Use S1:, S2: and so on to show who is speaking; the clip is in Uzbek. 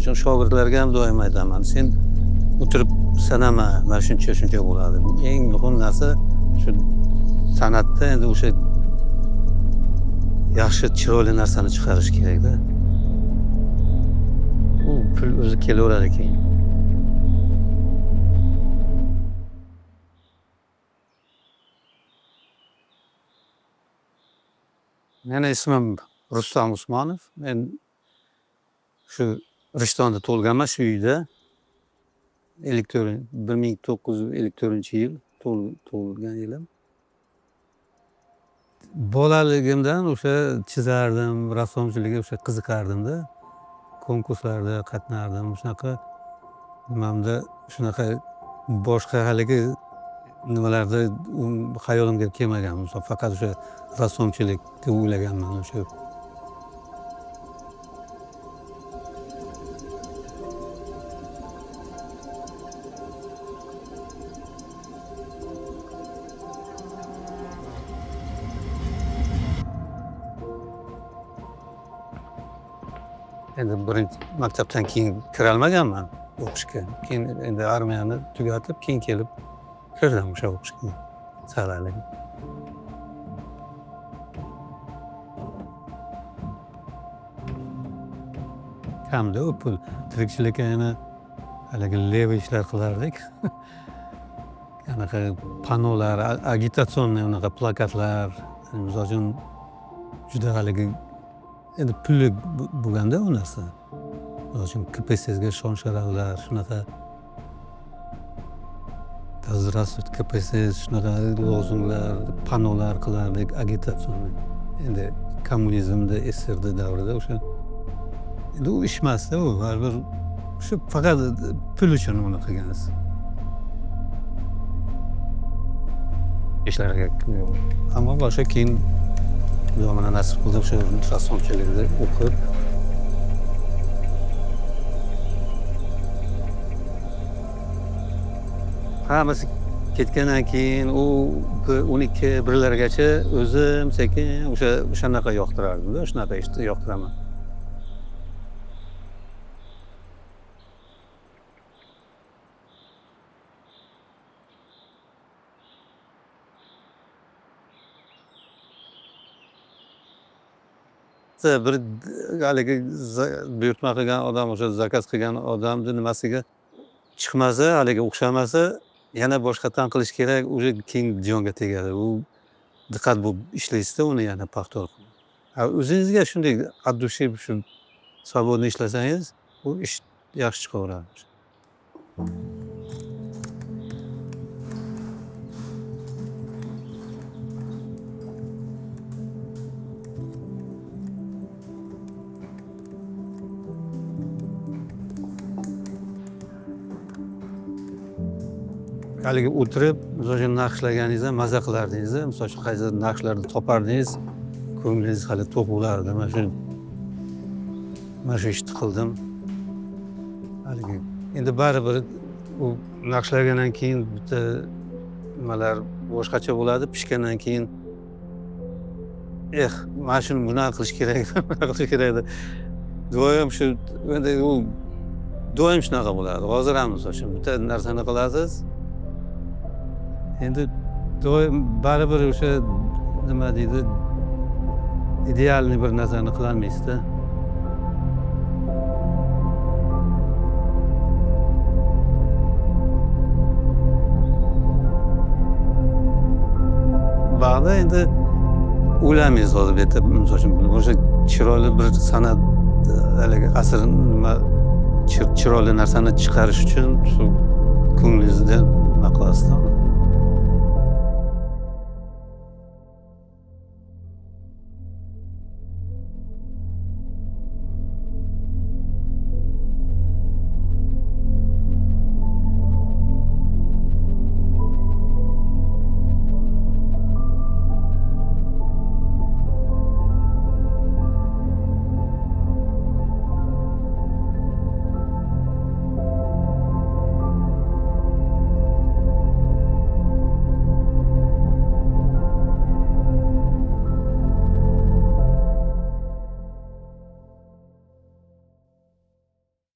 S1: uchun shogirdlarga ham doim aytaman, sen o'tirib sanama, mana shuncha bo'ladi. Eng muhim narsa shu san'atda endi o'sha yaxshi chiroyli narsani chiqarish kerakda. U pul o'zi kelaveradi keyin. Meni ismim Rustam Usmonov. Men shu Rishtonda tug'ilganman, shu uyda. 1954-yil tug'ilgan yilim. Bolaligimdan o'sha chizardim, rassomchilikka o'sha qiziqardim-da. Konkurslarda qatnardim. Shunaqa nimamda shunaqa boshqa haligi nimalarda xayolimga kelmagan. Faqat o'sha rassomchilikni o'ylaganman o'sha. Endi birinchi maktabdan keyin kira olmaganman o'qishga. Keyin endi armiyani tugatib, keyin kelib kirdim o'sha o'qishga. Saralik. Kamda u pul. Tirikchilikka yana haligi leva ishlar qilardik. Anaqa panolar, agitatsionni unaqa plakatlar, misol uchun juda haligi endi pulli bo'lganda u narsa. Misol uchun KPSSga shon-sharaflar, shunaqa Здравствуйте, KPSS, shunaqa lozunglar, panolar qilardik, agitatsionni. Endi kommunizmda, SSRD davrida o'sha endi u ish emasda u, baribir shu faqat pul uchun uni qilganmiz. Ishlarga ammo boshqa keyin Xudo mana nasib qildi o'sha rassomchilikda o'qib. Hammasi ketgandan keyin u 12-1largacha o'zim sekin o'shanaqa yoqtirardim-da, shunaqa ishni yoqtiraman. Bir haligi buyurtma qilgan odam, o'sha zakaz qilgan odamni nimasiga chiqmasa, haligi o'xshamasa, yana boshqatdan qilish kerak, уже keyin jonga tegadi. U diqqat bo'lib ishlaysizda uni yana paxta qilib. O'zingizga shunday от души shu svobodno ishlasangiz, u ish yaxshi chiqaveradi. Haligi o'tirib, misol uchun naqshlaganingizda maza qilardingiz, misol uchun qaysi naqshlarni topardingiz, ko'nglingiz hali to'q bo'lardi. Mana shu ishni qildim. Haligi endi baribir u naqshlagandan keyin bitta nimalar boshqacha bo'ladi, pishgandan keyin mana shuni bunaqa qilish kerak, bunaqa qilish kerak deb doim shu endi u doim shunaqa bo'ladi. Hozir ham misol uchun bitta narsani qilasiz, endi doim baribir o'sha nima deydi, idealni bir narsani qilolmaysizda. Ba'zi endi o'ylamaysiz hozir bu yerda, misol uchun o'sha chiroyli bir san'at, haligi asr nima chiroyli narsani chiqarish uchun shu ko'nglingizda nima qilasizda.